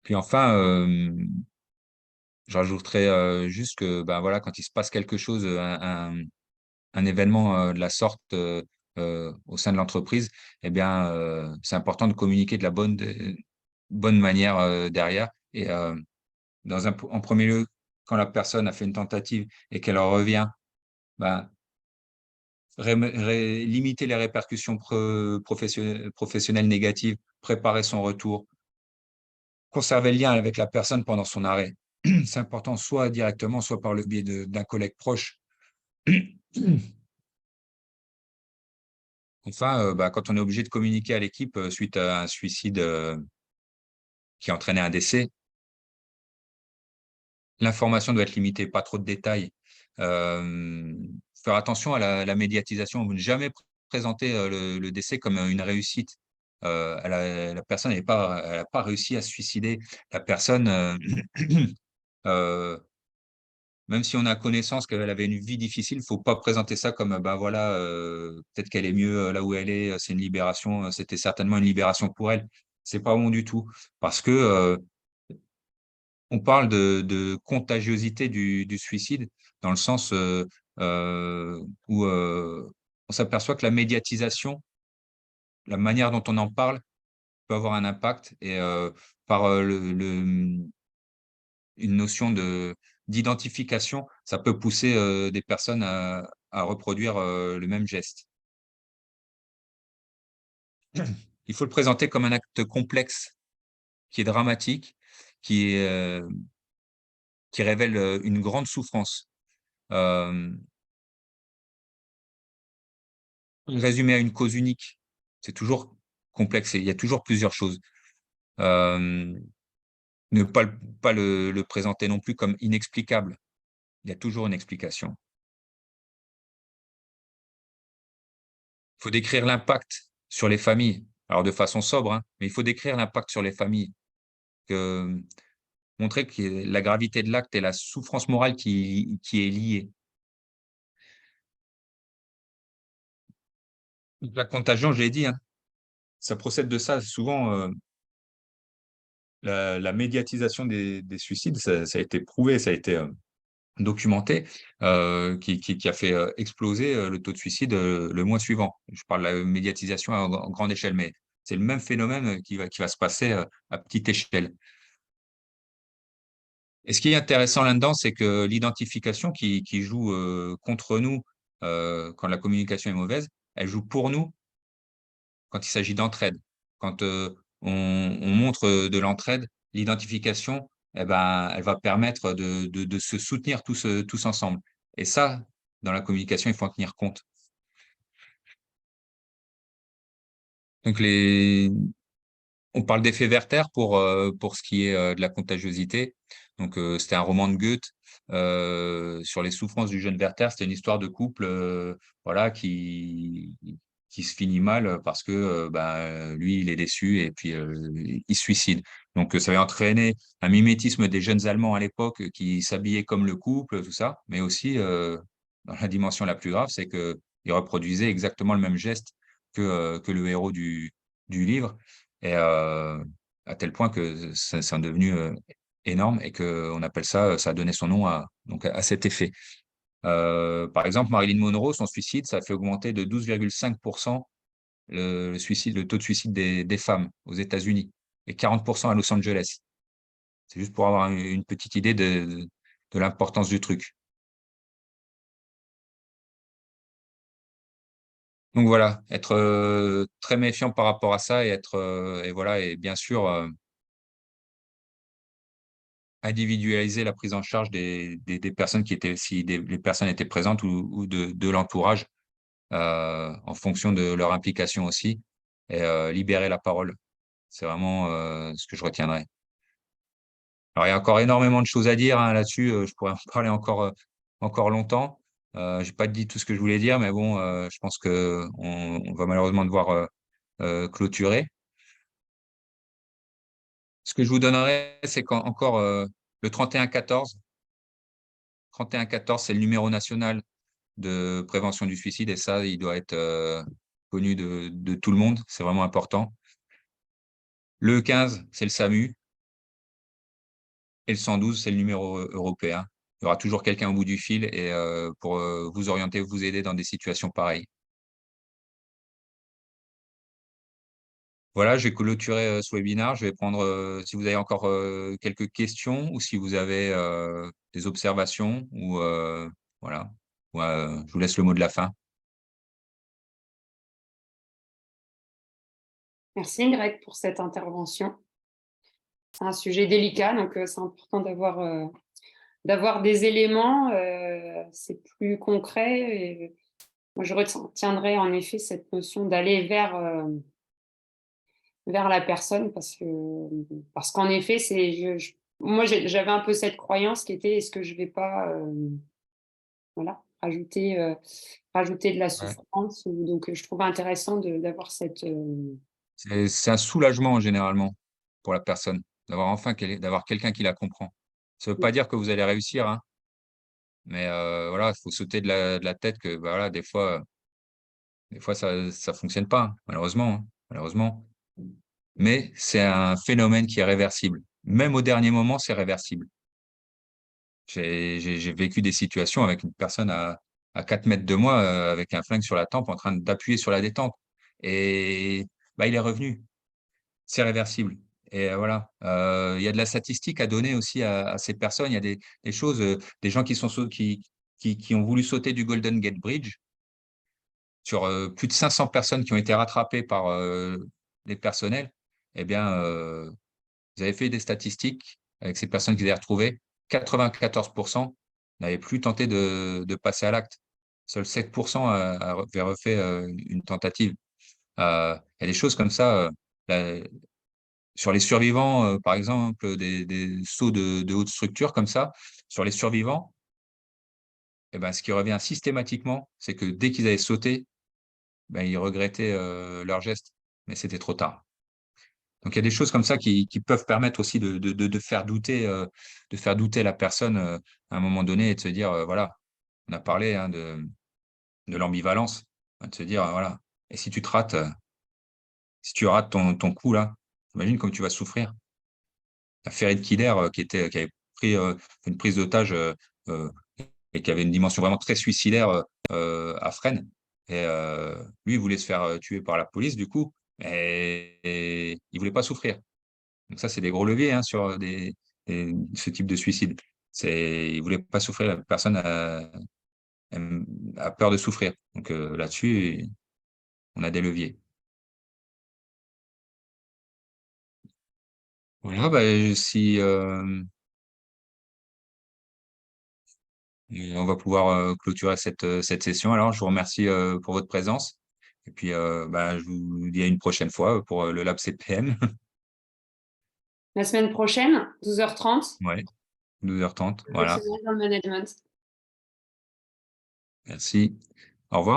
Puis enfin, je rajouterais juste que, ben voilà, quand il se passe quelque chose, un événement de la sorte au sein de l'entreprise, eh bien, c'est important de communiquer de la bonne manière derrière. Et en premier lieu, quand la personne a fait une tentative et qu'elle en revient, ben, limiter les répercussions professionnelles négatives, préparer son retour, conserver le lien avec la personne pendant son arrêt. C'est important, soit directement, soit par le biais d'un collègue proche. Enfin, bah, quand on est obligé de communiquer à l'équipe suite à un suicide qui a entraîné un décès, l'information doit être limitée, pas trop de détails. Faire attention à la médiatisation, ne jamais présenter le décès comme une réussite. La personne elle a pas réussi à se suicider. La personne, euh, même si on a connaissance qu'elle avait une vie difficile, faut pas présenter ça comme, bah, voilà, peut-être qu'elle est mieux, là où elle est, c'est une libération, c'était certainement une libération pour elle. C'est pas bon du tout parce que, on parle de contagiosité du suicide dans le sens, où, on s'aperçoit que la médiatisation, la manière dont on en parle peut avoir un impact et par, une notion d'identification, ça peut pousser, des personnes à reproduire, le même geste. Il faut le présenter comme un acte complexe, qui est dramatique, qui est, qui révèle, une grande souffrance. Hem, Résumé à une cause unique, c'est toujours complexe et il y a toujours plusieurs choses. Hem, Ne pas le présenter non plus comme inexplicable. Il y a toujours une explication. Il faut décrire l'impact sur les familles. Alors de façon sobre, hein, mais il faut décrire l'impact sur les familles, que montrer que la gravité de l'acte et la souffrance morale qui est liée. La contagion, je l'ai dit, hein, ça procède de ça. Souvent, la médiatisation des suicides, ça a été prouvé, ça a été, documenté, qui a fait, exploser, le taux de suicide, le mois suivant. Je parle de la médiatisation à grande échelle, mais c'est le même phénomène, qui va se passer, à petite échelle. Et ce qui est intéressant là-dedans, c'est que l'identification qui joue, contre nous, quand la communication est mauvaise, elle joue pour nous quand il s'agit d'entraide. Quand, on montre, de l'entraide, l'identification, eh ben, elle va permettre de se soutenir tous ensemble. Et ça, dans la communication, il faut en tenir compte. Donc on parle d'effet Werther pour ce qui est, de la contagiosité. Donc, c'était un roman de Goethe, sur les souffrances du jeune Werther. C'était une histoire de couple, voilà, qui se finit mal, parce que, bah, lui, il est déçu et puis, il se suicide. Donc, ça avait entraîné un mimétisme des jeunes Allemands à l'époque, qui s'habillaient comme le couple, tout ça. Mais aussi, dans la dimension la plus grave, c'est qu'ils reproduisaient exactement le même geste que le héros du livre. Et à tel point que c'est devenu, énorme et qu'on appelle ça, ça a donné son nom à cet effet. Par exemple, Marilyn Monroe, son suicide, ça a fait augmenter de 12,5 le taux de suicide des femmes aux États-Unis et 40 à Los Angeles. C'est juste pour avoir une petite idée de l'importance du truc. Donc voilà, être, très méfiant par rapport à ça et être, et voilà, et bien sûr, individualiser la prise en charge des personnes qui étaient, si les personnes étaient présentes ou de l'entourage, en fonction de leur implication aussi. et libérer la parole. C'est vraiment ce que je retiendrai. Alors, il y a encore énormément de choses à dire hein, là-dessus. Je pourrais en parler encore longtemps. J'ai pas dit tout ce que je voulais dire, mais bon, je pense que on va malheureusement devoir clôturer. Ce que je vous donnerai, c'est encore le 3114. 3114, c'est le numéro national de prévention du suicide, et ça, il doit être connu de tout le monde. C'est vraiment important. Le 15, c'est le SAMU. Et le 112, c'est le numéro européen. Il y aura toujours quelqu'un au bout du fil et pour vous orienter, vous aider dans des situations pareilles. Voilà, je vais clôturer ce webinaire. Je vais prendre, si vous avez encore quelques questions ou si vous avez des observations ou voilà. Je vous laisse le mot de la fin. Merci Greg pour cette intervention. C'est un sujet délicat, donc c'est important d'avoir des éléments, c'est plus concret. Et moi, je retiendrai en effet cette notion d'aller vers la personne parce qu'en effet, moi, j'avais un peu cette croyance qui était est-ce que je vais pas voilà, rajouter de la Ouais. souffrance. Donc, je trouve intéressant d'avoir cette. C'est un soulagement généralement pour la personne d'avoir d'avoir quelqu'un qui la comprend. Ça ne veut pas dire que vous allez réussir, hein, mais voilà, il faut sauter de la tête que bah, voilà, des fois ça fonctionne pas, hein, malheureusement, hein, malheureusement. Mais c'est un phénomène qui est réversible. Même au dernier moment, c'est réversible. J'ai vécu des situations avec une personne à 4 mètres de moi, avec un flingue sur la tempe, en train d'appuyer sur la détente. Et bah, il est revenu. C'est réversible. Et voilà. Il y a de la statistique à donner aussi à ces personnes. Il y a des choses, des gens qui ont voulu sauter du Golden Gate Bridge. Sur plus de 500 personnes qui ont été rattrapées par les personnels, eh bien, vous avez fait des statistiques avec ces personnes qu'ils avaient retrouvées. 94% n'avaient plus tenté de passer à l'acte. Seuls 7% avaient refait une tentative. Il y a des choses comme ça. La- Sur les survivants, par exemple, des sauts de haute structure comme ça, sur les survivants, eh ben, ce qui revient systématiquement, c'est que dès qu'ils avaient sauté, ben, ils regrettaient leur geste, mais c'était trop tard. Donc il y a des choses comme ça qui peuvent permettre aussi de faire douter la personne à un moment donné et de se dire voilà, on a parlé hein, de l'ambivalence, hein, de se dire voilà, et si tu te rates, si tu rates ton coup là, imagine comme tu vas souffrir. La Ferry de Kidder qui avait pris fait une prise d'otage euh, et qui avait une dimension vraiment très suicidaire à Fresnes. Et lui, il voulait se faire tuer par la police, du coup, et il voulait pas souffrir. Donc ça, c'est des gros leviers hein, sur ce type de suicide. Il voulait pas souffrir, la personne a peur de souffrir. Donc là-dessus, on a des leviers. Voilà, bah, si et on va pouvoir clôturer cette session. Alors, je vous remercie pour votre présence. Et puis, bah, je vous dis à une prochaine fois pour le Lab CPM. La semaine prochaine, 12h30, Ouais, 12h30. Voilà. professionnel dans le management. Merci. Au revoir.